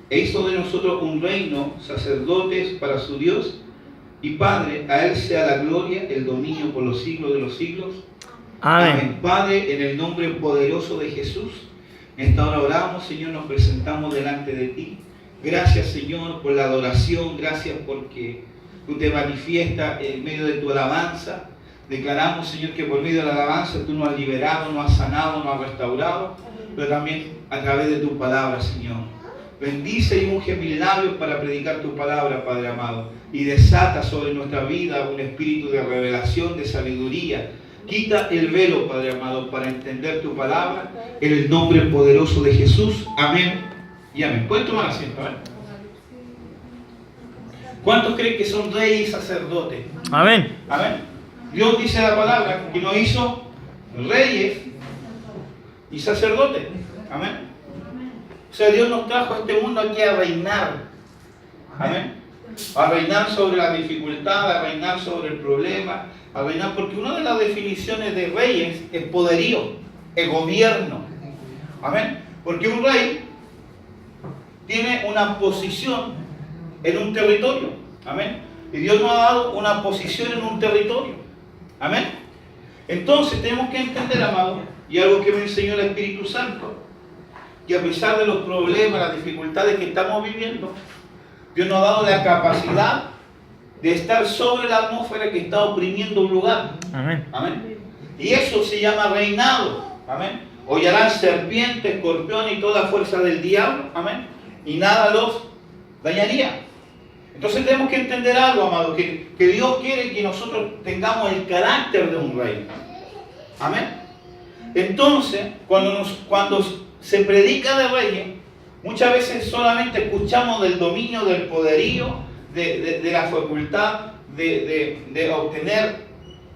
e hizo de nosotros un reino, sacerdotes para su Dios y Padre. A Él sea la gloria, el dominio por los siglos de los siglos. Amén. Padre, en el nombre poderoso de Jesús, en esta hora oramos, Señor, nos presentamos delante de ti. Gracias, Señor, por la adoración, gracias porque tú te manifiestas en medio de tu alabanza. Declaramos, Señor, que por medio de la alabanza tú nos has liberado, nos has sanado, nos has restaurado, pero también a través de tu palabra, Señor. Bendice y unge mis labios para predicar tu palabra, Padre amado, y desata sobre nuestra vida un espíritu de revelación, de sabiduría. Quita el velo, Padre amado, para entender tu palabra, en el nombre poderoso de Jesús. Amén y amén. ¿Pueden tomar asiento? ¿Cuántos creen que son reyes y sacerdotes? Amén. Amén. Dios dice la palabra que nos hizo reyes y sacerdotes. Amén. O sea, Dios nos trajo a este mundo aquí a reinar. Amén. A reinar sobre la dificultad, a reinar sobre el problema, a reinar, porque una de las definiciones de reyes es poderío, es gobierno. Amén. Porque un rey tiene una posición en un territorio. Amén. Y Dios nos ha dado una posición en un territorio. Amén. Entonces tenemos que entender, amado, y algo que me enseñó el Espíritu Santo, que a pesar de los problemas, las dificultades que estamos viviendo, Dios nos ha dado la capacidad de estar sobre la atmósfera que está oprimiendo un lugar. Amén. Amén. Y eso se llama reinado. Amén. Hollarán serpientes, escorpiones y toda fuerza del diablo. Amén. Y nada los dañaría. Entonces tenemos que entender algo, amado, que Dios quiere que nosotros tengamos el carácter de un rey. Amén. Entonces, cuando se predica de reyes, muchas veces solamente escuchamos del dominio, del poderío, de la facultad de obtener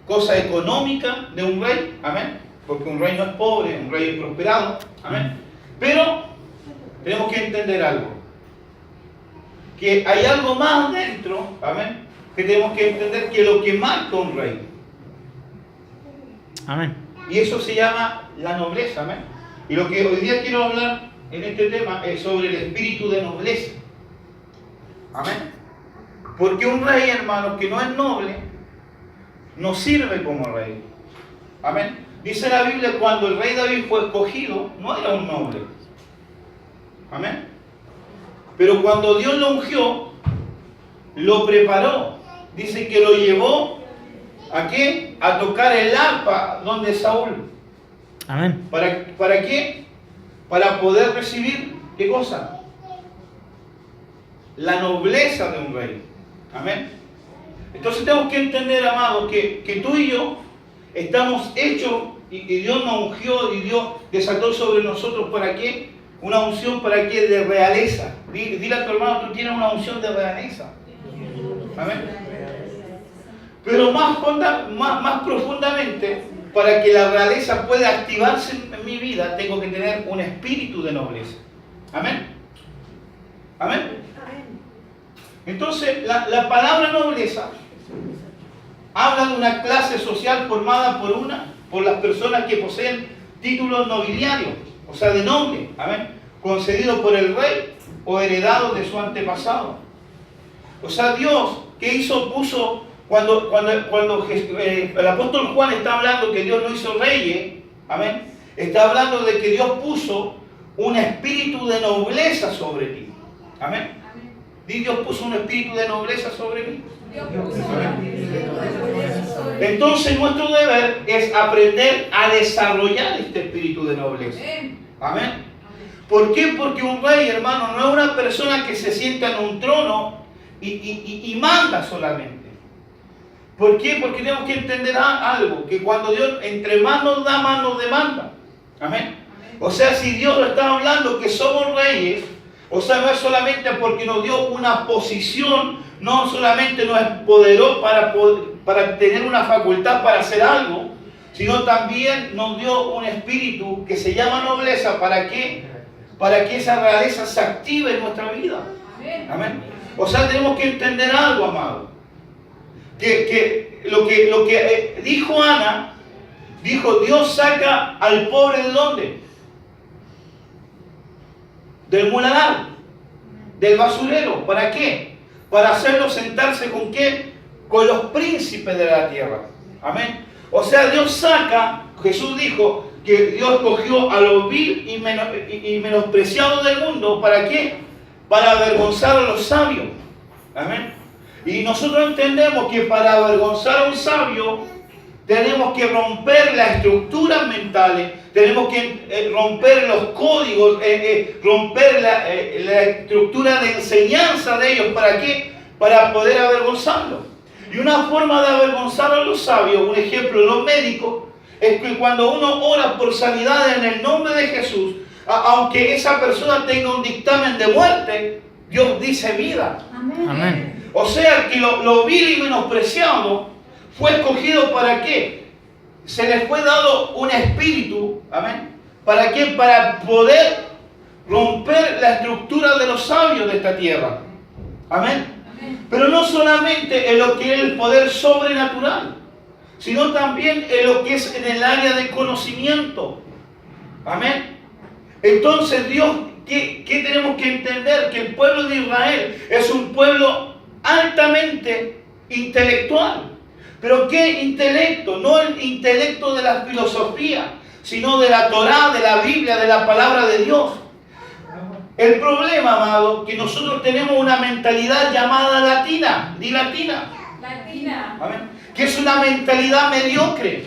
cosas económicas de un rey. Amén. Porque un rey no es pobre, un rey es prosperado. Amén. Pero tenemos que entender algo. Que hay algo más dentro, amén, que tenemos que entender que lo que marca un rey. Amén. Y eso se llama la nobleza, amén. Y lo que hoy día quiero hablar en este tema es sobre el espíritu de nobleza. Amén. Porque un rey, hermano, que no es noble, no sirve como rey. Amén. Dice la Biblia, cuando el rey David fue escogido, no era un noble. Amén. Pero cuando Dios lo ungió, lo preparó. Dice que lo llevó ¿a qué? A tocar el arpa donde Saúl. Amén. ¿Para qué? Para poder recibir, ¿qué cosa? La nobleza de un rey. Amén. Entonces tenemos que entender, amados, que tú y yo estamos hechos y Dios nos ungió y Dios desató sobre nosotros ¿para qué? Una unción ¿para qué? De realeza. Dile a tu hermano, tú tienes una unción de realeza. Amén. Pero más profundamente, para que la realeza pueda activarse en mi vida, tengo que tener un espíritu de nobleza. Amén. Amén. Entonces, la palabra nobleza habla de una clase social formada por las personas que poseen títulos nobiliarios, o sea, de noble, amén, concedido por el rey o heredado de su antepasado. O sea, Dios, ¿qué hizo? Puso, cuando el apóstol Juan está hablando que Dios no hizo reyes, amén, está hablando de que Dios puso un espíritu de nobleza sobre ti, amén. Dios puso un espíritu de nobleza sobre mí. Entonces nuestro deber es aprender a desarrollar este espíritu de nobleza. Amén. ¿Por qué? Porque un rey, hermano, no es una persona que se sienta en un trono y manda solamente. ¿Por qué? Porque tenemos que entender algo, que cuando Dios entre más nos da, más nos demanda. Amén. O sea, si Dios lo está hablando que somos reyes, o sea, no es solamente porque nos dio una posición, no solamente nos empoderó para tener una facultad para hacer algo, sino también nos dio un espíritu que se llama nobleza. ¿Para qué? Para que esa realeza se active en nuestra vida. Amén. O sea, tenemos que entender algo, amado. Que lo que dijo Ana, dijo, Dios saca al pobre ¿de dónde? Del muladar. del basurero. ¿Para qué? Para hacerlo sentarse ¿con qué? Con los príncipes de la tierra. Amén. O sea, Dios saca, Jesús dijo que Dios cogió a lo vil y menospreciado del mundo. ¿Para qué? Para avergonzar a los sabios. Amén. Y nosotros entendemos que para avergonzar a un sabio tenemos que romper las estructuras mentales, tenemos que romper los códigos, romper la estructura de enseñanza de ellos. ¿Para qué? Para poder avergonzarlos. Y una forma de avergonzar a los sabios, un ejemplo de los médicos, es que cuando uno ora por sanidad en el nombre de Jesús, aunque esa persona tenga un dictamen de muerte, Dios dice vida. Amén. Amén. O sea que lo vil y menospreciado fue escogido ¿para qué? Se les fue dado un espíritu, amén. ¿Para qué? Para poder romper la estructura de los sabios de esta tierra. Amén. Pero no solamente en lo que es el poder sobrenatural, sino también en lo que es en el área de conocimiento. Amén. Entonces Dios, ¿qué tenemos que entender? Que el pueblo de Israel es un pueblo altamente intelectual. ¿Pero qué intelecto? No el intelecto de la filosofía, sino de la Torá, de la Biblia, de la palabra de Dios. El problema, amado, que nosotros tenemos una mentalidad llamada latina. Di latina. Latina. Amén. Que es una mentalidad mediocre.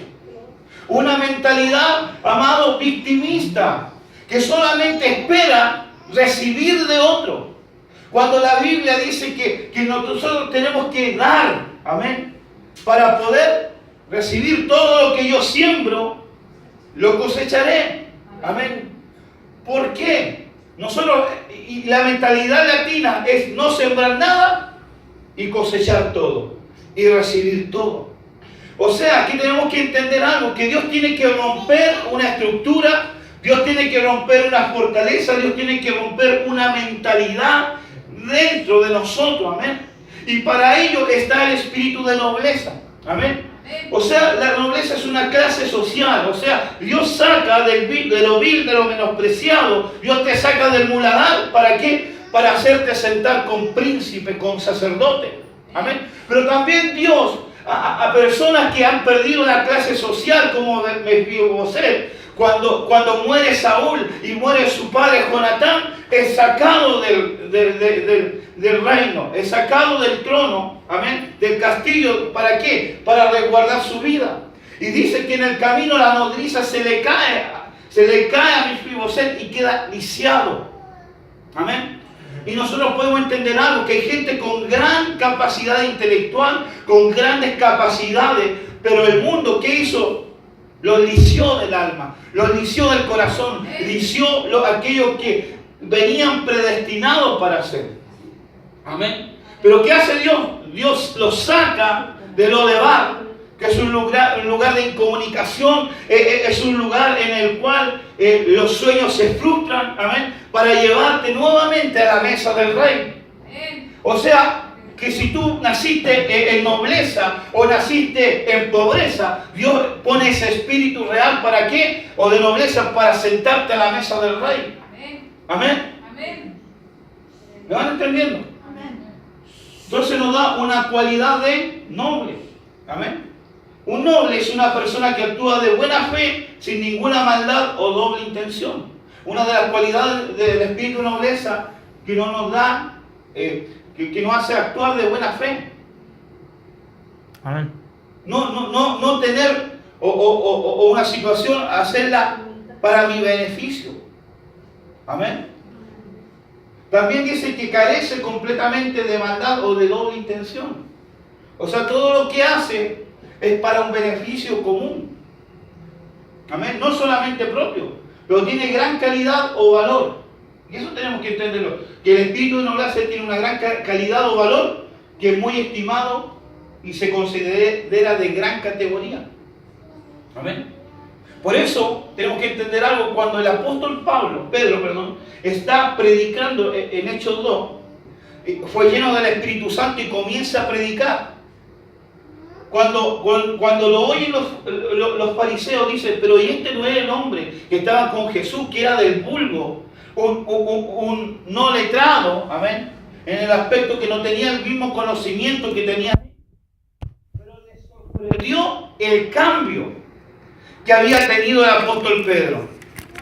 Una mentalidad, amado, victimista. Que solamente espera recibir de otro. Cuando la Biblia dice que nosotros tenemos que dar. Amén. Para poder recibir todo lo que yo siembro, lo cosecharé. Amén. ¿Por qué? Nosotros, y la mentalidad latina es no sembrar nada y cosechar todo y recibir todo. O sea, aquí tenemos que entender algo, que Dios tiene que romper una estructura, Dios tiene que romper una fortaleza, Dios tiene que romper una mentalidad dentro de nosotros. Amén. Y para ello está el espíritu de nobleza. Amén. O sea, la nobleza es una clase social. O sea, Dios saca de lo vil, de lo menospreciado. Dios te saca del muladar. ¿Para qué? Para hacerte sentar con príncipe, con sacerdote. Amén. Pero también Dios, a personas que han perdido la clase social, como Mefiboset, cuando muere Saúl y muere su padre Jonatán, es sacado del reino, es sacado del trono, amén, del castillo. ¿Para qué? Para resguardar su vida. Y dice que en el camino la nodriza se le cae a Mefiboset y queda lisiado. Amén. Y nosotros podemos entender algo, que hay gente con gran capacidad intelectual, con grandes capacidades, pero el mundo, ¿qué hizo? Los lició del alma, los lició del corazón, lició aquello que venían predestinados para hacer. Amén. Pero ¿qué hace Dios? Dios los saca de Lodebar, que es un lugar de incomunicación, es un lugar en el cual los sueños se frustran, amén, para llevarte nuevamente a la mesa del rey. O sea, que si tú naciste en nobleza o naciste en pobreza, Dios pone ese espíritu real ¿para qué? O de nobleza para sentarte a la mesa del rey. Amén. Amén. ¿Me van entendiendo? Amén. Entonces nos da una cualidad de noble. Amén. Un noble es una persona que actúa de buena fe, sin ninguna maldad o doble intención. Una de las cualidades del espíritu de nobleza que no nos da, que nos hace actuar de buena fe. Amén. No tener o una situación, hacerla para mi beneficio. Amén. También dice que carece completamente de maldad o de doble intención. O sea, todo lo que hace es para un beneficio común. Amén. No solamente propio, pero tiene gran calidad o valor. Y eso tenemos que entenderlo. Que el espíritu de nobleza tiene una gran calidad o valor, que es muy estimado y se considera de gran categoría. Amén. Por eso tenemos que entender algo. Cuando el apóstol Pedro, está predicando en Hechos 2, fue lleno del Espíritu Santo y comienza a predicar. Cuando lo oyen los fariseos, dicen, pero ¿y este no era el hombre que estaba con Jesús, que era del vulgo? un no letrado, amén, en el aspecto que no tenía el mismo conocimiento que tenía. Pero le sorprendió el cambio que había tenido el apóstol Pedro.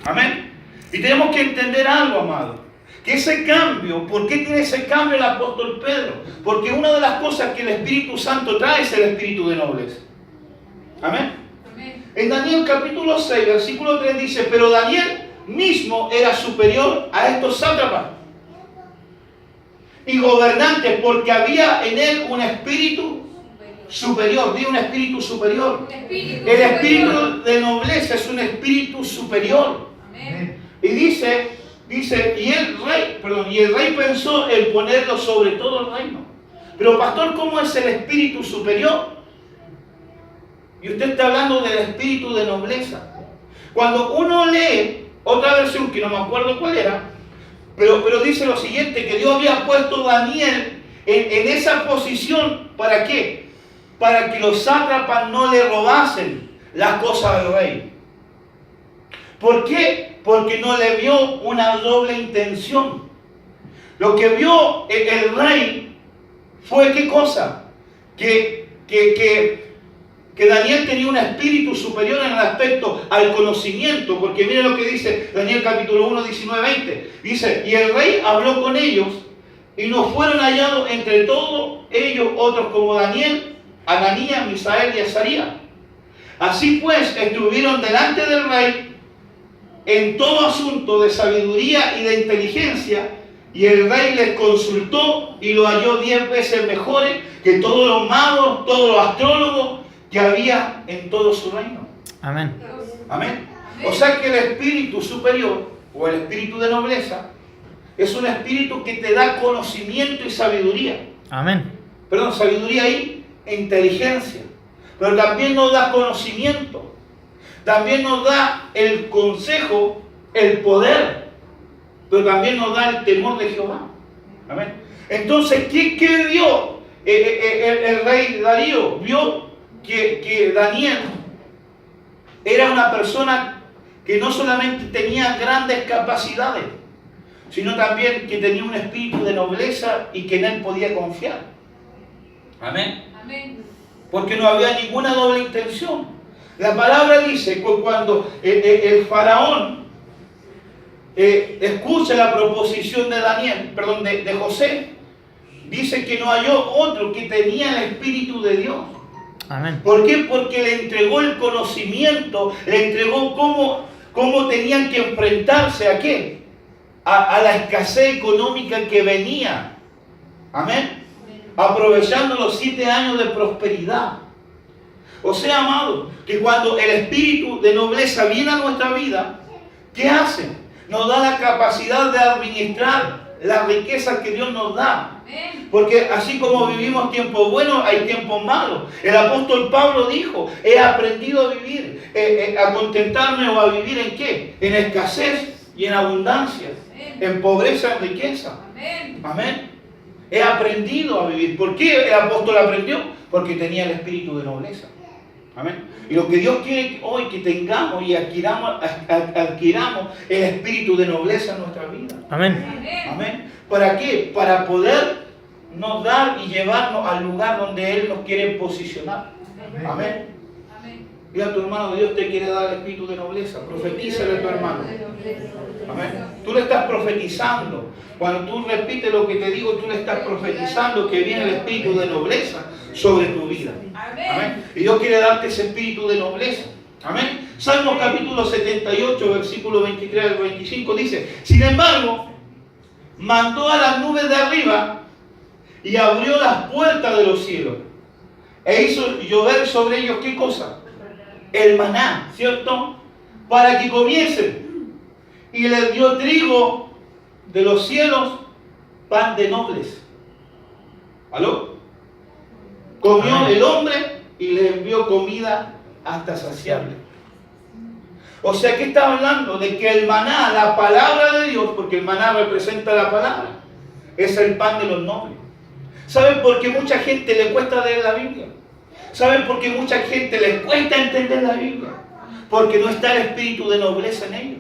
Amén. Y tenemos que entender algo, amado. Que ese cambio, ¿por qué tiene ese cambio el apóstol Pedro? Porque una de las cosas que el Espíritu Santo trae es el espíritu de nobleza. Amén. En Daniel capítulo 6, versículo 3 dice, pero Daniel mismo era superior a estos sátrapas y gobernantes, porque había en él un espíritu superior. Di un espíritu superior. El espíritu de nobleza es un espíritu superior. Amén. Y dice, y el rey pensó en ponerlo sobre todo el reino. Pero pastor, ¿cómo es el espíritu superior? Y usted está hablando del espíritu de nobleza. Cuando uno lee otra versión, que no me acuerdo cuál era, pero dice lo siguiente, que Dios había puesto a Daniel en esa posición, ¿para qué? Para que los sátrapas no le robasen las cosas del rey. ¿Por qué? Porque no le vio una doble intención. Lo que vio el rey fue ¿qué cosa? Que Daniel tenía un espíritu superior en el aspecto al conocimiento, porque mire lo que dice Daniel capítulo 1, 19, 20. Dice, y el rey habló con ellos, y no fueron hallados entre todos ellos otros como Daniel, Ananías, Misael y Azarías. Así pues, estuvieron delante del rey en todo asunto de sabiduría y de inteligencia, y el rey les consultó y lo halló 10 veces mejores que todos los magos, todos los astrólogos que había en todo su reino. Amén. Amén. O sea que el espíritu superior o el espíritu de nobleza es un espíritu que te da conocimiento y sabiduría. Amén. Perdón, sabiduría y inteligencia. Pero también nos da conocimiento. También nos da el consejo, el poder. Pero también nos da el temor de Jehová. Amén. Entonces, ¿qué vio el rey Darío? Vio que Daniel era una persona que no solamente tenía grandes capacidades, sino también que tenía un espíritu de nobleza y que en él podía confiar. Amén. Amén. Porque no había ninguna doble intención. La palabra dice que cuando el faraón escucha la proposición de de José, dice que no halló otro que tenía el espíritu de Dios. Amén. ¿Por qué? Porque le entregó el conocimiento, le entregó cómo tenían que enfrentarse a qué, a la escasez económica que venía. Amén. Aprovechando los 7 años de prosperidad. O sea, amado, que cuando el espíritu de nobleza viene a nuestra vida, ¿qué hace? Nos da la capacidad de administrar la riqueza que Dios nos da. Porque así como vivimos tiempos buenos, hay tiempos malos. El apóstol Pablo dijo, he aprendido a vivir, a contentarme o a vivir ¿en qué? En escasez y en abundancia, en pobreza, en riqueza. Amén. He aprendido a vivir. ¿Por qué el apóstol aprendió? Porque tenía el espíritu de nobleza. Amén. Y lo que Dios quiere hoy que tengamos y adquiramos el espíritu de nobleza en nuestra vida. Amén. Amén. ¿Para qué? Para poder nos dar y llevarnos al lugar donde Él nos quiere posicionar. Amén. Diga a tu hermano, Dios te quiere dar el espíritu de nobleza. Profetízale a tu hermano. Amén. Tú le estás profetizando. Cuando tú repites lo que te digo, tú le estás profetizando que viene el espíritu de nobleza sobre tu vida. Amén. Y Dios quiere darte ese espíritu de nobleza. Amén. Salmo capítulo 78, versículo 23 al 25 dice, sin embargo, mandó a las nubes de arriba y abrió las puertas de los cielos e hizo llover sobre ellos, ¿qué cosa? El maná, ¿cierto? Para que comiesen. Y les dio trigo de los cielos, pan de nobles. ¿Aló? Comió el hombre y le envió comida hasta saciarle. O sea, ¿qué está hablando? De que el maná, la palabra de Dios, porque el maná representa la palabra, es el pan de los nobles. ¿Saben por qué mucha gente le cuesta leer la Biblia? ¿Saben por qué mucha gente les cuesta entender la Biblia? Porque no está el espíritu de nobleza en ellos.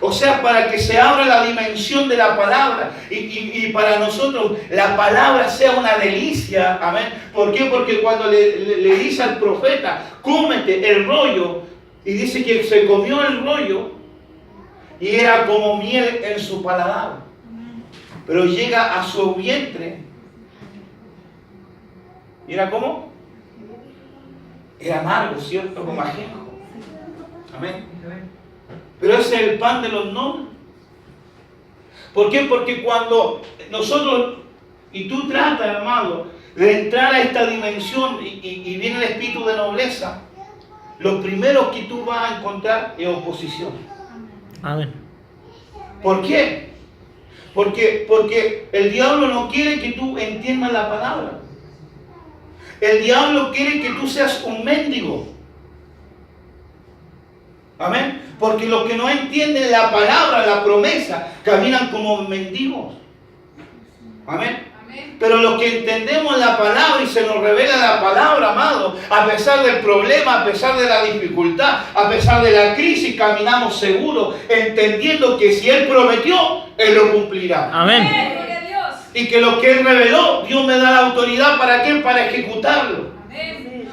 O sea, para que se abra la dimensión de la palabra y para nosotros la palabra sea una delicia. Amén. ¿Por qué? Porque cuando le dice al profeta, cómete el rollo, y dice que se comió el rollo y era como miel en su paladar. Pero llega a su vientre. ¿Y era cómo? Era amargo, ¿cierto? Como ajenjo. Amén. Pero ese es el pan de los nobles. ¿Por qué? Porque cuando nosotros, y tú tratas, hermano, de entrar a esta dimensión y viene el espíritu de nobleza, lo primero que tú vas a encontrar es oposición. Amén. ¿Por qué? Porque el diablo no quiere que tú entiendas la palabra. El diablo quiere que tú seas un mendigo. Amén. Porque los que no entienden la palabra, la promesa, caminan como mendigos. Amén. Pero los que entendemos la palabra y se nos revela la palabra, amado, a pesar del problema, a pesar de la dificultad, a pesar de la crisis, caminamos seguros, entendiendo que si Él prometió, Él lo cumplirá. Amén. Y que lo que Él reveló, Dios me da la autoridad ¿para qué? Para ejecutarlo.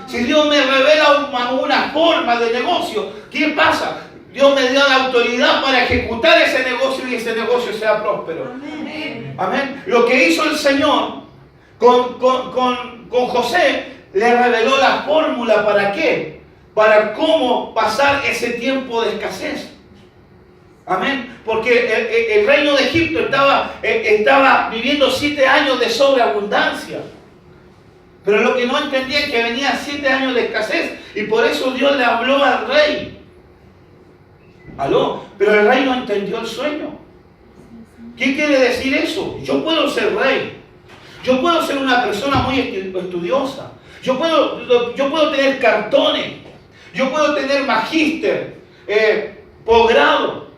Si Dios me revela una forma de negocio, ¿qué pasa? Dios me dio la autoridad para ejecutar ese negocio y ese negocio sea próspero. Amén. Amén. Lo que hizo el Señor con José, le reveló la fórmula ¿para qué? Para cómo pasar ese tiempo de escasez. Amén. Porque el reino de Egipto estaba viviendo 7 años de sobreabundancia. Pero lo que no entendía es que venía 7 años de escasez. Y por eso Dios le habló al rey. ¿Aló? Pero el rey no entendió el sueño. ¿Qué quiere decir eso? Yo puedo ser rey. Yo puedo ser una persona muy estudiosa. Yo puedo tener cartones. Yo puedo tener magíster, posgrado.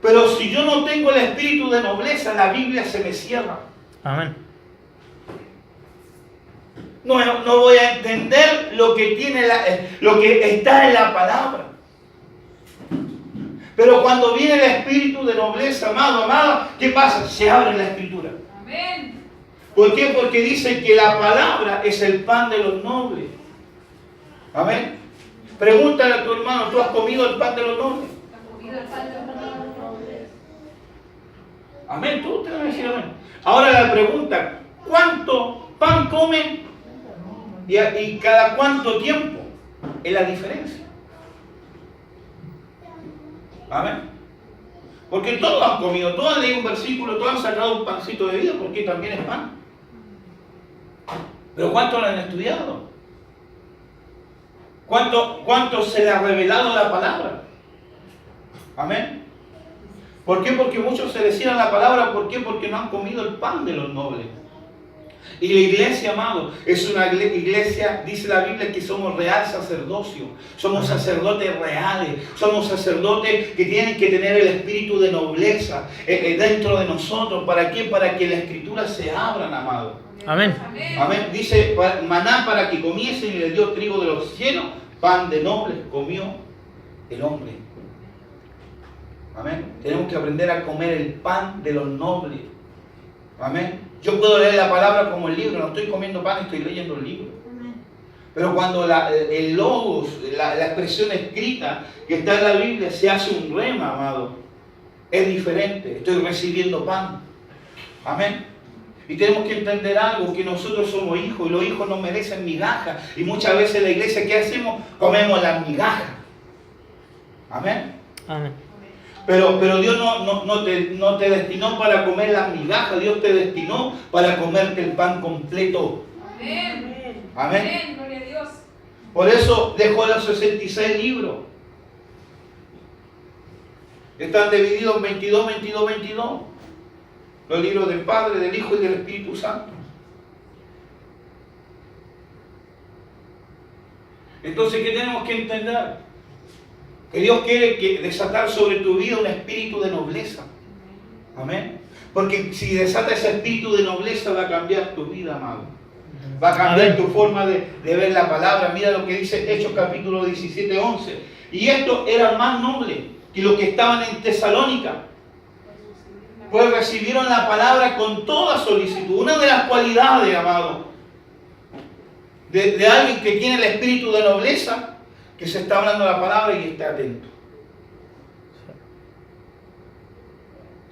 Pero si yo no tengo el espíritu de nobleza, la Biblia se me cierra. Amén. No voy a entender lo que está en la palabra. Pero cuando viene el espíritu de nobleza, amado, amada, ¿qué pasa? Se abre la escritura. Amén. ¿Por qué? Porque dice que la palabra es el pan de los nobles. Amén. Pregúntale a tu hermano, ¿tú has comido el pan de los nobles? ¿Has comido el pan de los nobles? Amén. Tú te vas a decir amén. Ahora la pregunta, ¿cuánto pan comen y cada cuánto tiempo? Es la diferencia. Amén. Porque todos han comido, todos han leído un versículo, todos han sacado un pancito de vida, porque también es pan. Pero ¿cuánto lo han estudiado? ¿Cuánto se le ha revelado la palabra? Amén. ¿Por qué? Porque muchos se decían la palabra. ¿Por qué? Porque no han comido el pan de los nobles. Y la iglesia, amado, es una iglesia, dice la Biblia, que somos real sacerdocio. Somos sacerdotes reales. Somos sacerdotes que tienen que tener el espíritu de nobleza dentro de nosotros. ¿Para qué? Para que las escrituras se abran, amado. Amén. Amén. Dice, maná para que comiesen y le dio trigo de los cielos. Pan de nobles comió el hombre. Amén. Tenemos que aprender a comer el pan de los nobles. Amén. Yo puedo leer la palabra como el libro, no estoy comiendo pan, estoy leyendo el libro. Pero cuando el logos, la expresión escrita que está en la Biblia se hace un rema, amado, es diferente. Estoy recibiendo pan. Amén. Y tenemos que entender algo, que nosotros somos hijos y los hijos no merecen migajas. Y muchas veces en la iglesia, ¿qué hacemos? Comemos las migajas. Amén. Amén. Pero Dios no te destinó para comer las migajas. Dios te destinó para comerte el pan completo. Amén. Amén. Amén. Gloria a Dios. Por eso dejó los 66 libros. Están divididos en 22, 22, 22. Los libros del Padre, del Hijo y del Espíritu Santo. Entonces, ¿qué tenemos que entender? Que Dios quiere desatar sobre tu vida un espíritu de nobleza. Amén. Porque si desata ese espíritu de nobleza, va a cambiar tu vida, amado. Va a cambiar tu forma de ver la palabra. Mira lo que dice Hechos capítulo 17, 11. Y estos eran más nobles que los que estaban en Tesalónica, pues recibieron la palabra con toda solicitud. Una de las cualidades, amado, de alguien que tiene el espíritu de nobleza, que se está hablando la palabra y está atento.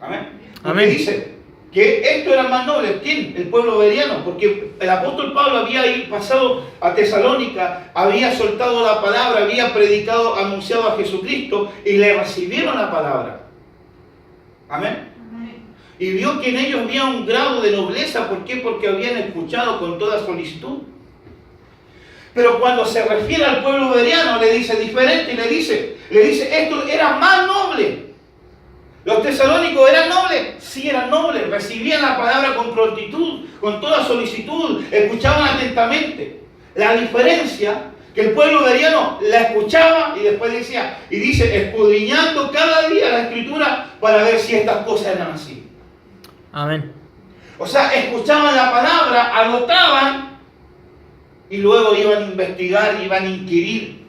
Amén. Porque Amén. dice que esto era más noble. ¿Quién? El pueblo bereano. Porque el apóstol Pablo había pasado a Tesalónica, había soltado la palabra, había predicado, anunciado a Jesucristo y le recibieron la palabra. Amén. Y vio que en ellos había un grado de nobleza. ¿Por qué? Porque habían escuchado con toda solicitud. Pero cuando se refiere al pueblo bereano, le dice diferente y le dice, esto era más noble. ¿Los tesalónicos eran nobles? Sí, eran nobles. Recibían la palabra con prontitud, con toda solicitud, escuchaban atentamente. La diferencia, que el pueblo bereano la escuchaba y después decía, y dice, escudriñando cada día la escritura para ver si estas cosas eran así. Amén. O sea, escuchaban la palabra, anotaban y luego iban a investigar, iban a inquirir.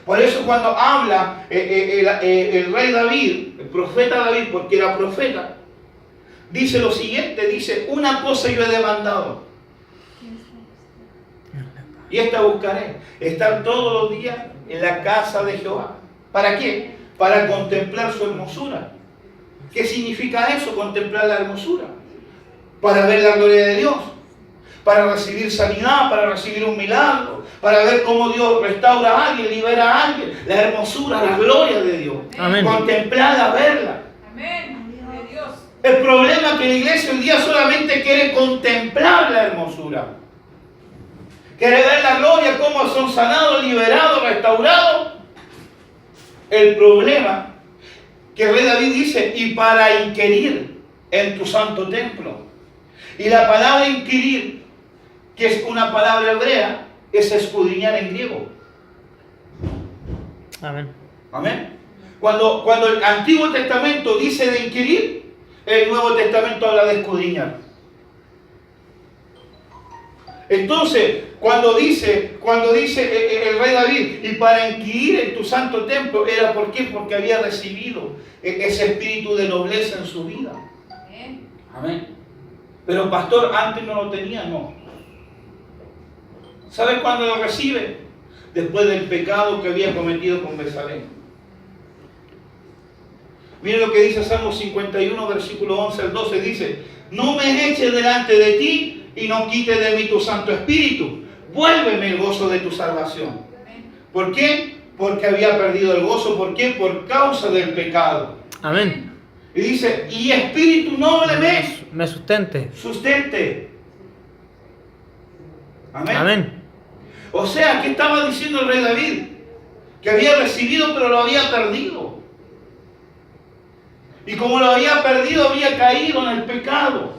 Por eso cuando habla el rey David, el profeta David, porque era profeta, dice lo siguiente, dice, una cosa yo he demandado, y esta buscaré, estar todos los días en la casa de Jehová. ¿Para qué? Para contemplar su hermosura. ¿Qué significa eso? Contemplar la hermosura. Para ver la gloria de Dios, para recibir sanidad, para recibir un milagro, para ver cómo Dios restaura a alguien, libera a alguien, la hermosura, la gloria de Dios. Amén. Contemplarla, verla. Amén. De Dios. El problema es que la iglesia hoy día solamente quiere contemplar la hermosura. Quiere ver la gloria, cómo son sanados, liberados, restaurados. El problema que el rey David dice, y para inquirir en tu santo templo. Y la palabra inquirir, que es una palabra hebrea, es escudriñar en griego. Amén. Amén. Cuando el Antiguo Testamento dice de inquirir, el Nuevo Testamento habla de escudriñar. Entonces, cuando dice el rey David, y para inquirir en tu santo templo, ¿era por qué? Porque había recibido ese espíritu de nobleza en su vida. Amén. Amén. Pero pastor, antes no lo tenía, no. ¿Sabe cuándo lo recibe? Después del pecado que había cometido con Betsabé. Miren lo que dice Salmo 51, versículo 11 al 12, dice, no me eches delante de ti y no quites de mí tu Santo Espíritu. Vuélveme el gozo de tu salvación. ¿Por qué? Porque había perdido el gozo. ¿Por qué? Por causa del pecado. Amén. Y dice, y espíritu noble Me sustente. sustente. Amén. Amén. O sea, ¿qué estaba diciendo el rey David? Que había recibido pero lo había perdido. Y como lo había perdido, había caído en el pecado.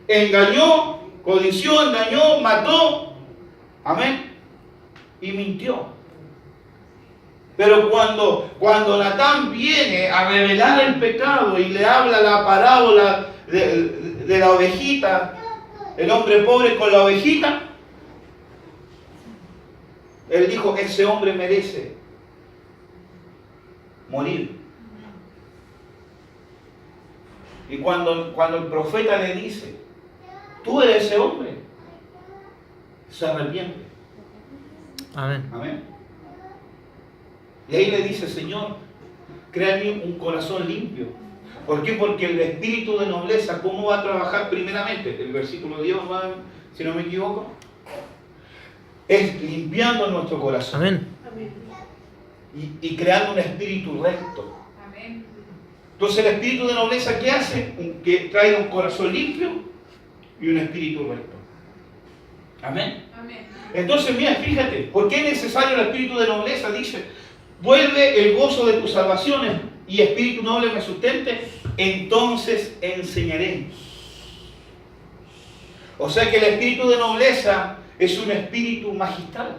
Engañó, codició, engañó, mató. Amén. Y mintió. Pero cuando Natán viene a revelar el pecado y le habla la parábola de la ovejita, el hombre pobre con la ovejita, él dijo, ese hombre merece morir. Y cuando el profeta le dice, tú eres ese hombre, se arrepiente. Amén. Amén. Y ahí le dice, Señor, créame un corazón limpio. ¿Por qué? Porque el espíritu de nobleza, ¿cómo va a trabajar primeramente? El versículo 10, si no me equivoco, es limpiando nuestro corazón. Amén. Y creando un espíritu recto. Amén. Entonces el espíritu de nobleza, ¿qué hace? Que traiga un corazón limpio y un espíritu recto. Amén. Amén. Entonces, mira, fíjate, ¿por qué es necesario el espíritu de nobleza? Dice, vuelve el gozo de tus salvaciones y espíritu noble me sustente, entonces enseñaré. O sea que el espíritu de nobleza es un espíritu magistral.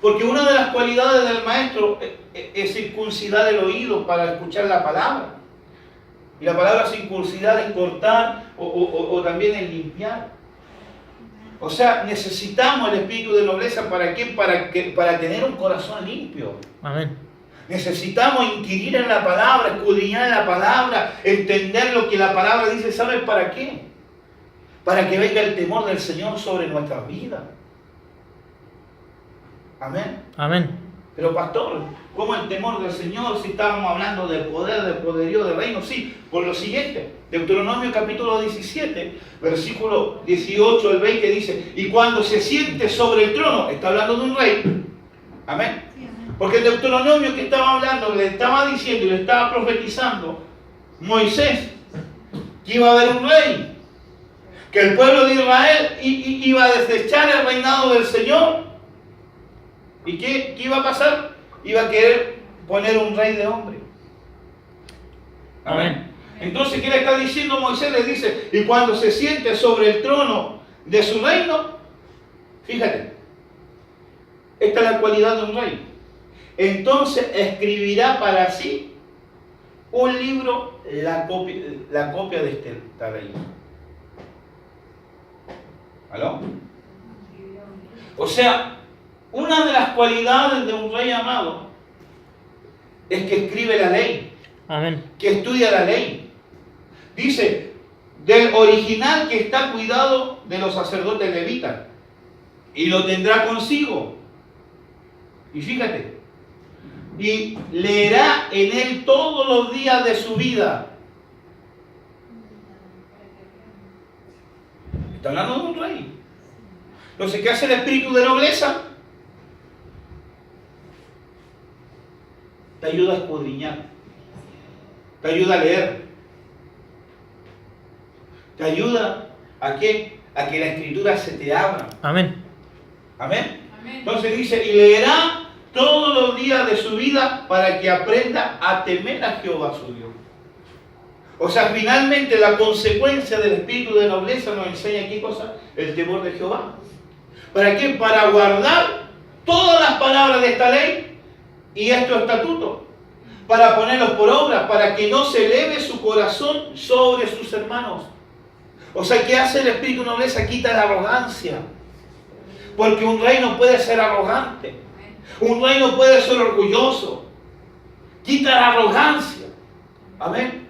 Porque una de las cualidades del maestro es circuncidar el oído para escuchar la palabra. Y la palabra circuncidar es cortar o también es limpiar. O sea, necesitamos el espíritu de nobleza. ¿Para qué? Para tener un corazón limpio. Amén. Necesitamos inquirir en la palabra, escudriñar en la palabra, entender lo que la palabra dice. ¿Sabes para qué? Para que venga el temor del Señor sobre nuestras vidas. Amén. Amén. Pero pastor, ¿cómo el temor del Señor si estábamos hablando del poder, del poderío, del reino? Sí, por lo siguiente. Deuteronomio capítulo 17, versículo 18 al 20 dice: y cuando se siente sobre el trono, está hablando de un rey. Amén. Porque el Deuteronomio que estaba hablando, le estaba diciendo y le estaba profetizando Moisés que iba a haber un rey, que el pueblo de Israel iba a desechar el reinado del Señor. ¿Y qué iba a pasar? Iba a querer poner un rey de hombre. Amén. Entonces, ¿qué le está diciendo Moisés? Le dice: y cuando se siente sobre el trono de su reino, fíjate, esta es la cualidad de un rey. Entonces escribirá para sí un libro, la copia de este rey. ¿Aló? O sea, una de las cualidades de un rey amado es que escribe la ley. Amén. Que estudia la ley. Dice, del original que está cuidado de los sacerdotes levitas, y lo tendrá consigo. Y fíjate, y leerá en él todos los días de su vida. Está hablando de un rey. Entonces, ¿qué hace el espíritu de nobleza? Te ayuda a escudriñar, te ayuda a leer, te ayuda ¿a qué? A que la escritura se te abra. Amén. Amén. Amén. Entonces dice: y leerá todos los días de su vida para que aprenda a temer a Jehová su Dios. O sea, finalmente la consecuencia del espíritu de nobleza nos enseña ¿qué cosa? El temor de Jehová. ¿Para qué? Para guardar todas las palabras de esta ley y estos estatutos, para ponerlos por obra, para que no se eleve su corazón sobre sus hermanos. O sea, ¿qué hace el espíritu de nobleza? Quita la arrogancia. Porque un rey no puede ser arrogante. Un rey no puede ser orgulloso. Quita la arrogancia. Amén.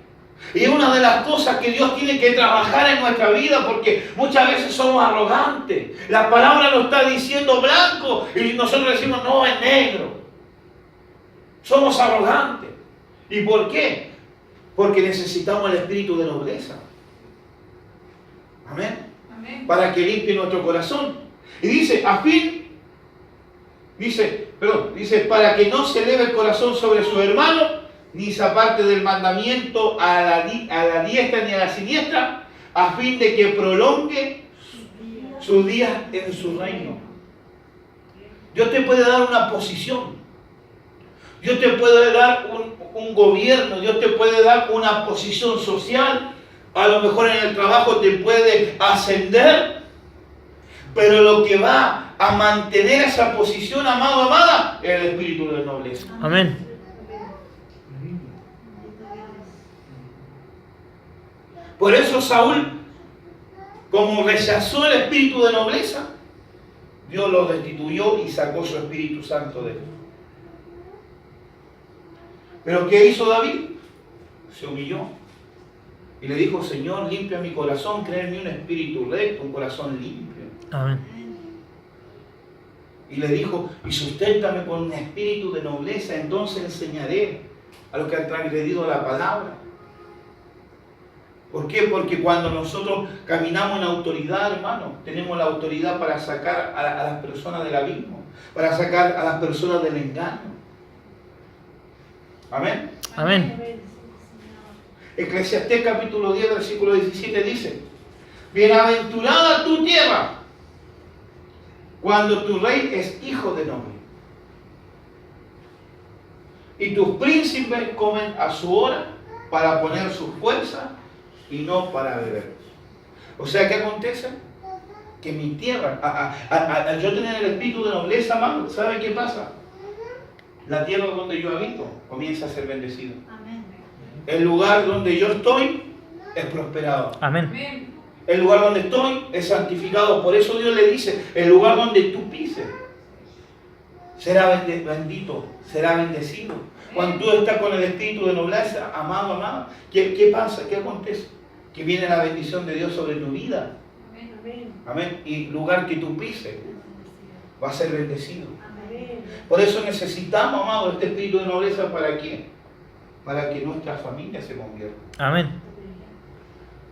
Y es una de las cosas que Dios tiene que trabajar en nuestra vida, porque muchas veces somos arrogantes. La palabra nos está diciendo blanco y nosotros decimos no, es negro. Somos arrogantes. ¿Y por qué? Porque necesitamos el espíritu de nobleza. Amén. Amén. Para que limpie nuestro corazón. Y dice, dice, para que no se eleve el corazón sobre su hermano, ni se aparte del mandamiento a la diestra ni a la siniestra, a fin de que prolongue sus días en su reino. Dios te puede dar una posición. Dios te puede dar un gobierno. Dios te puede dar una posición social. A lo mejor en el trabajo te puede ascender. Pero lo que va a mantener esa posición, amado, amada, es el espíritu de nobleza. Amén. Por eso Saúl, como rechazó el espíritu de nobleza, Dios lo destituyó y sacó su Espíritu Santo de él. Pero ¿qué hizo David? Se humilló y le dijo: Señor, limpia mi corazón, crea en mí un espíritu recto, un corazón limpio. Amén. Y le dijo: y susténtame con un espíritu de nobleza, entonces enseñaré a los que han transgredido la palabra. ¿Por qué? Porque cuando nosotros caminamos en autoridad, hermano, tenemos la autoridad para sacar a las personas del abismo, para sacar a las personas del engaño. Amén. Amén. Eclesiastés capítulo 10, versículo 17 dice: bienaventurada tu tierra, cuando tu rey es hijo de noble, y tus príncipes comen a su hora para poner sus fuerzas y no para beber. O sea, ¿qué acontece? Que mi tierra, al yo tener el espíritu de nobleza, amado, ¿sabe qué pasa? La tierra donde yo habito comienza a ser bendecida. Amén. El lugar donde yo estoy es prosperado. Amén. Amén. El lugar donde estoy es santificado. Por eso Dios le dice, el lugar donde tú pises será bendito, será bendecido. Cuando tú estás con el espíritu de nobleza, amado, amada, ¿qué pasa? ¿Qué acontece? Que viene la bendición de Dios sobre tu vida. Amén. Y el lugar que tú pises va a ser bendecido. Por eso necesitamos, amado, este espíritu de nobleza. ¿Para qué? Para que nuestra familia se convierta. Amén.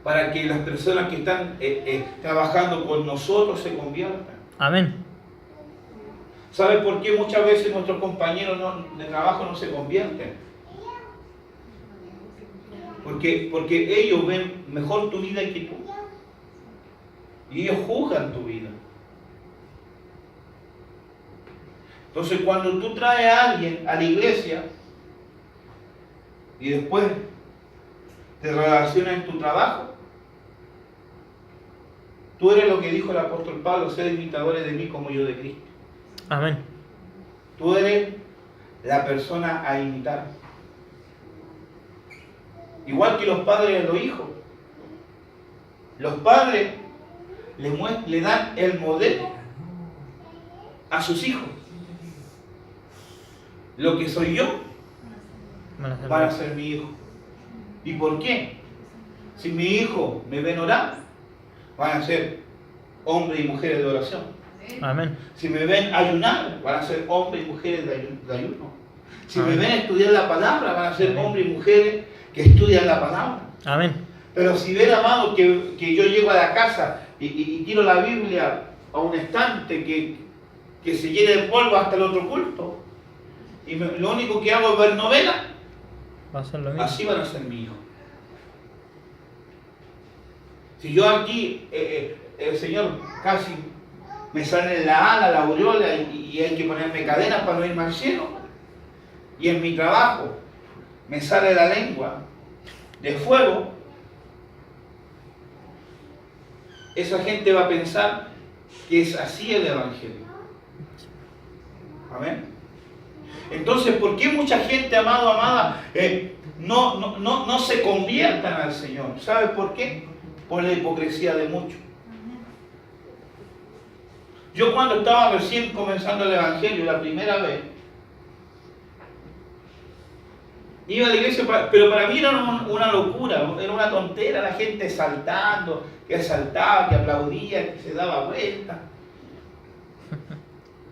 Para que las personas que están trabajando con nosotros se conviertan. Amén. ¿Sabe por qué muchas veces nuestros compañeros de trabajo no se convierten? Porque ellos ven mejor tu vida que tú. Y ellos juzgan tu vida. Entonces cuando tú traes a alguien a la iglesia y después te relacionas en tu trabajo, tú eres lo que dijo el apóstol Pablo: sed imitadores de mí como yo de Cristo. Amén. Tú eres la persona a imitar. Igual que los padres de los hijos. Los padres le dan el modelo a sus hijos. Lo que soy yo van a ser mi hijo. ¿Y por qué? Si mi hijo me ven orar, van a ser hombres y mujeres de oración. Amén. Si me ven ayunar, van a ser hombres y mujeres de ayuno. Si me ven estudiar la palabra, van a ser hombres y mujeres que estudian la palabra. Amén. Pero si ven, amado, que yo llego a la casa y tiro la Biblia a un estante que se llene de polvo hasta el otro culto, y lo único que hago es ver novelas, Va a ser lo mismo. así van a ser mi hijo. Si yo aquí, el Señor casi me sale en la ala, la aureola, y hay que ponerme cadenas para no irme al cielo, y en mi trabajo me sale la lengua de fuego, esa gente va a pensar que es así el Evangelio. Amén. Entonces, ¿por qué mucha gente, amado, amada, no se conviertan al Señor? ¿Sabe por qué? Por la hipocresía de muchos. Yo cuando estaba recién comenzando el Evangelio, la primera vez, iba a la iglesia, pero para mí era una locura, era una tontera, la gente saltando, que saltaba, que aplaudía, que se daba vuelta.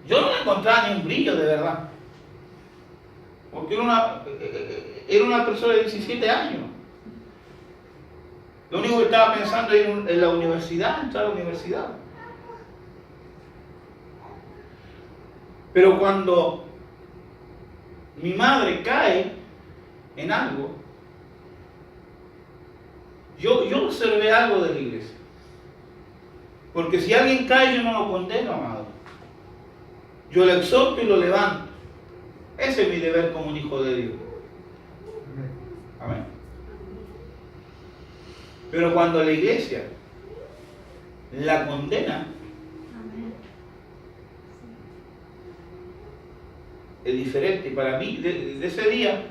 Yo no encontraba ni un brillo de verdad, porque era una persona de 17 años. Lo único que estaba pensando era en la universidad, entrar a la universidad. Pero cuando mi madre cae en algo, yo observé algo de la iglesia. Porque si alguien cae, yo no lo condeno, amado. Yo lo exhorto y lo levanto. Ese es mi deber como un hijo de Dios. Amén. Pero cuando la iglesia la condena, es diferente. Y para mí, de ese día,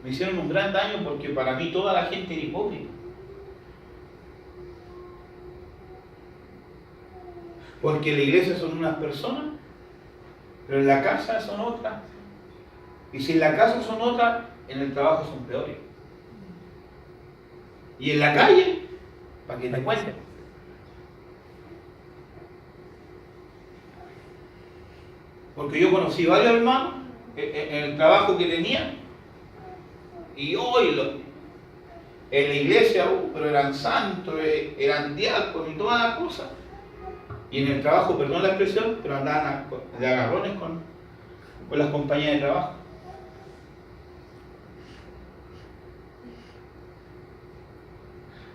me hicieron un gran daño, porque para mí toda la gente era hipócrita. Porque en la iglesia son unas personas, pero en la casa son otras. Y si en la casa son otras, en el trabajo son peores. Y en la calle, para que te cuenten. Porque yo conocí varios hermanos en el trabajo que tenía, y hoy en la iglesia, pero eran santos, eran diáconos y todas las cosas. Y en el trabajo, perdón la expresión, pero andaban de agarrones con las compañías de trabajo.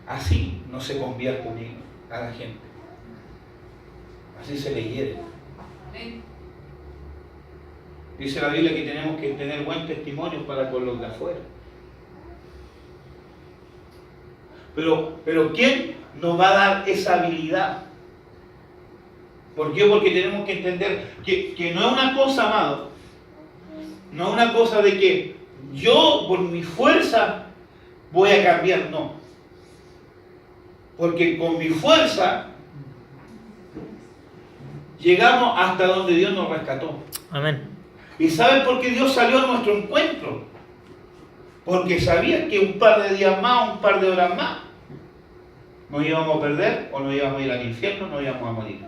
Así no se convierte a la gente. Así se le hiere. Dice la Biblia que tenemos que tener buen testimonio para con los de afuera. Pero ¿quién nos va a dar esa habilidad? ¿Por qué? Porque tenemos que entender que no es una cosa, amado, no es una cosa de que yo por mi fuerza voy a cambiar, no. Porque con mi fuerza llegamos hasta donde Dios nos rescató. Amén. ¿Y saben por qué Dios salió a nuestro encuentro? Porque sabía que un par de días más, un par de horas más, nos íbamos a perder o nos íbamos a ir al infierno, nos íbamos a morir.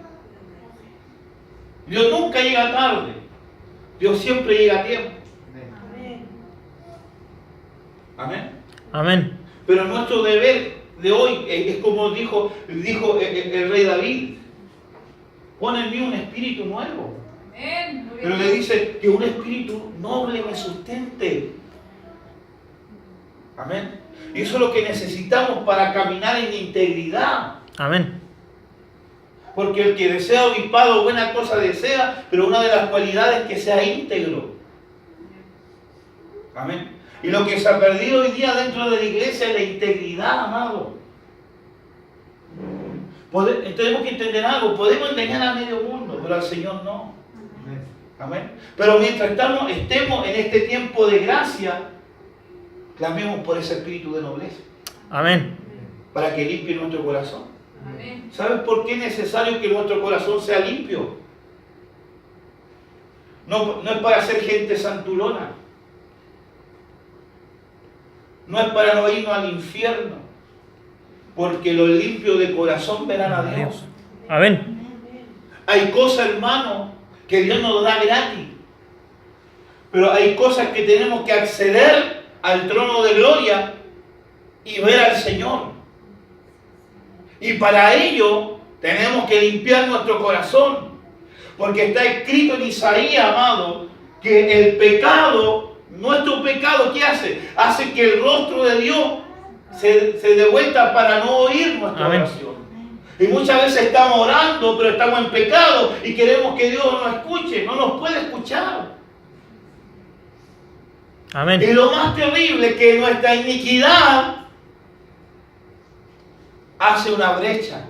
Dios nunca llega tarde. Dios siempre llega a tiempo. Amén. Amén. Pero nuestro deber de hoy es como dijo el rey David: pon en mí un espíritu nuevo. Amén. Pero le dice que un espíritu noble me sustente. Amén. Y eso es lo que necesitamos para caminar en integridad. Amén. Porque el que desea obispado, buena cosa desea, pero una de las cualidades es que sea íntegro. Amén. Y lo que se ha perdido hoy día dentro de la iglesia es la integridad, amado. Tenemos que entender algo: podemos engañar a medio mundo, pero al Señor no. Amén. Pero mientras estemos en este tiempo de gracia, clamemos por ese espíritu de nobleza. Amén. Para que limpie nuestro corazón. Amén. ¿Sabes por qué es necesario que nuestro corazón sea limpio? No es para ser gente santulona. No es para no irnos al infierno. Porque los limpios de corazón verán a Dios. Amén. Hay cosas, hermano, que Dios nos da gratis. Pero hay cosas que tenemos que acceder al trono de gloria y ver al Señor. Y para ello tenemos que limpiar nuestro corazón. Porque está escrito en Isaías, amado, que el pecado, nuestro pecado, ¿qué hace? Hace que el rostro de Dios se dé vuelta para no oír nuestra Amén. oración. Y muchas veces estamos orando, pero estamos en pecado y queremos que Dios nos escuche. No nos puede escuchar. Amén. Y lo más terrible es que nuestra iniquidad hace una brecha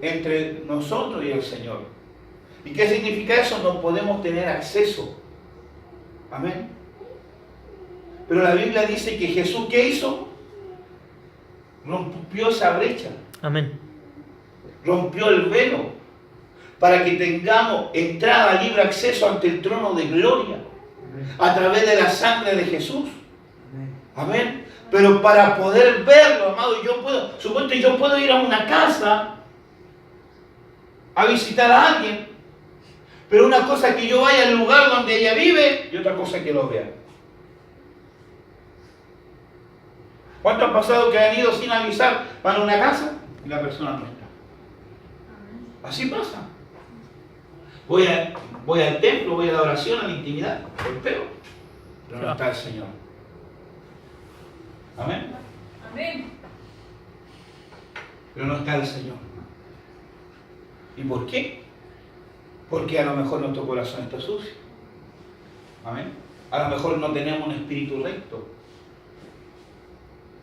entre nosotros y el Señor. ¿Y qué significa eso? No podemos tener acceso. Amén. Pero la Biblia dice que Jesús, ¿qué hizo? Rompió esa brecha. Amén. Rompió el velo para que tengamos entrada, libre acceso ante el trono de gloria a través de la sangre de Jesús. Amén. Pero para poder verlo, amado, suponte yo puedo ir a una casa a visitar a alguien, pero una cosa es que yo vaya al lugar donde ella vive y otra cosa es que lo vea. ¿Cuánto ha pasado que han ido sin avisar para una casa y la persona no está? Así pasa. Voy al templo, voy a la oración, a la intimidad, golpeo, pero no está el Señor. Amén. Amén. Pero no está el Señor. ¿Y por qué? Porque a lo mejor nuestro corazón está sucio. Amén. A lo mejor no tenemos un espíritu recto.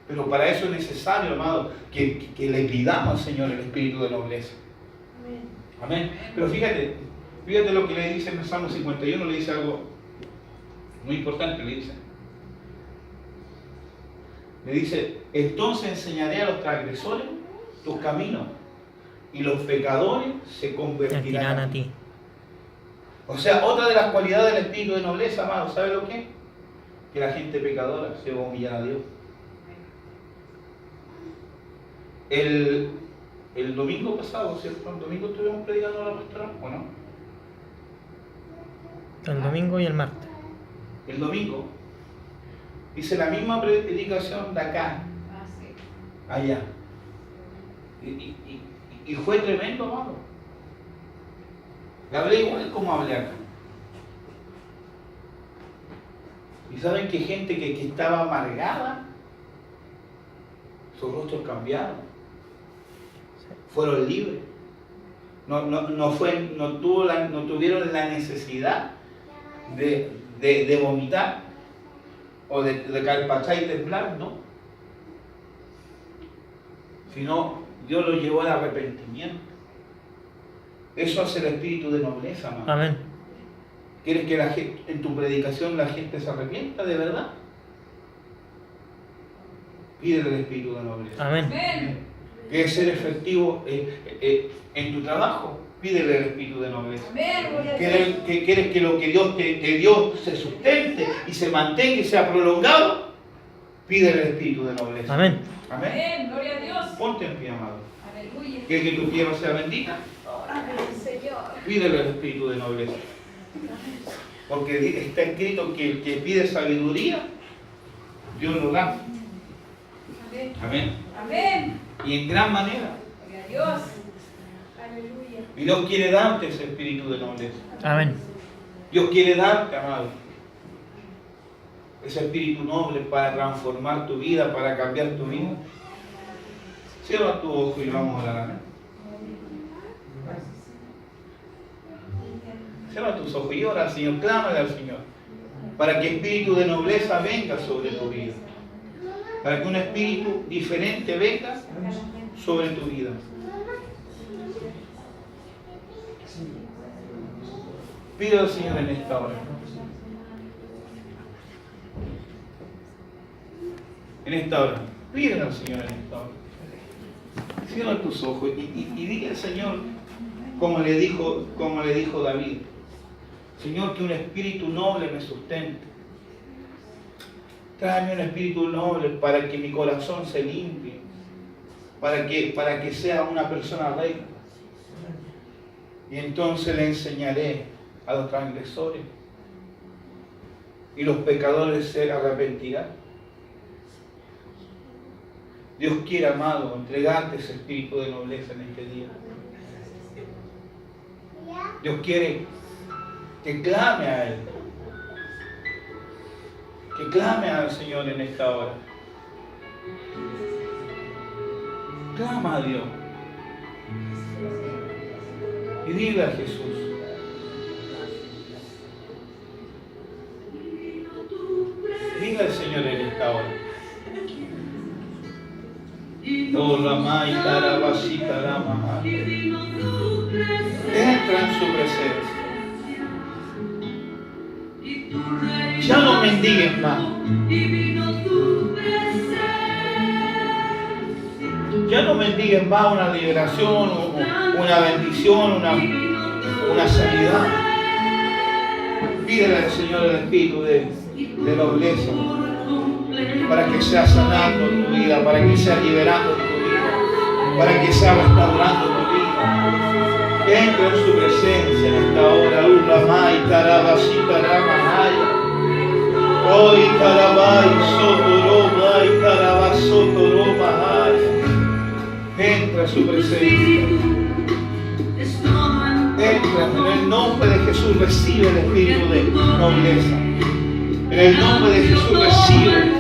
Pero para eso es necesario, amado, que le pidamos al Señor el espíritu de nobleza. Amén. Pero fíjate lo que le dice en el Salmo 51, le dice algo muy importante, le dice, entonces enseñaré a los transgresores tus caminos y los pecadores se convertirán a ti. O sea, otra de las cualidades del espíritu de nobleza, amado, ¿sabe lo que es? Que la gente pecadora se va a humillar a Dios. El domingo pasado, ¿cierto? El domingo estuvimos predicando a la pastora, ¿o no? El domingo y el martes. El domingo hice la misma predicación de acá, allá. Y fue tremendo, amado. Le hablé igual como hablé acá. Y saben que gente que estaba amargada, sus rostros cambiaron. Fueron libres. No tuvieron la necesidad de vomitar o de carpachar y temblar, ¿no? Sino Dios los llevó al arrepentimiento. Eso hace el espíritu de nobleza, amado. Amén. ¿Quieres que en tu predicación la gente se arrepienta de verdad? Pídele el espíritu de nobleza. Amén. Amén. ¿Quieres ser efectivo en tu trabajo? Pídele el espíritu de nobleza. Amén. Gloria a Dios. ¿Quieres que lo que Dios te dio se sustente y se mantenga y sea prolongado? Pídele el espíritu de nobleza. Amén. Amén. Amén. Gloria a Dios. Ponte en pie, amado. Aleluya. ¿Quieres que tu tierra sea bendita? Amén, Señor. Pídele el espíritu de nobleza. Porque está escrito que el que pide sabiduría, Dios lo da. Amén. Amén. Amén. Y en gran manera. Gloria a Dios. Aleluya. Y Dios quiere darte ese espíritu de nobleza. Amén. Dios quiere darte, amado, ese espíritu noble para transformar tu vida, para cambiar tu vida. Cierra tu ojo y vamos a orar. Amén. Cierra tus ojos y ora al Señor, clámale al Señor, para que espíritu de nobleza venga sobre tu vida, para que un espíritu diferente venga sobre tu vida. Pide al Señor en esta hora. En esta hora. Pide al Señor en esta hora. Cierra tus ojos y dile al Señor, como le dijo David: Señor, que un espíritu noble me sustente. Tráeme un espíritu noble para que mi corazón se limpie, para que sea una persona recta. Y entonces le enseñaré a los transgresores y los pecadores se arrepentirán. Dios quiere, amado, entregarte ese espíritu de nobleza en este día. Dios quiere que clame a Él, que clame al Señor en esta hora. Clama a Dios y dile a Jesús: diga al Señor en esta hora. Oh, Ramá y Tarabasita Rama. Entra en su presencia. Ya no mendigues más. Ya no mendigues más una liberación, una bendición, una sanidad. Pídele al Señor el espíritu de nobleza, para que sea sanando tu vida, para que sea liberando tu vida, para que sea restaurando tu vida. Entra en su presencia en esta hora. Uramai, Tarabasita, Ramahaya. Hoy, Tarabai, Sotoroma, y Tarabasotoromahaya. Entra en su presencia. Entra en el nombre de Jesús. Recibe el espíritu de nobleza. En el nombre de Jesús recibe.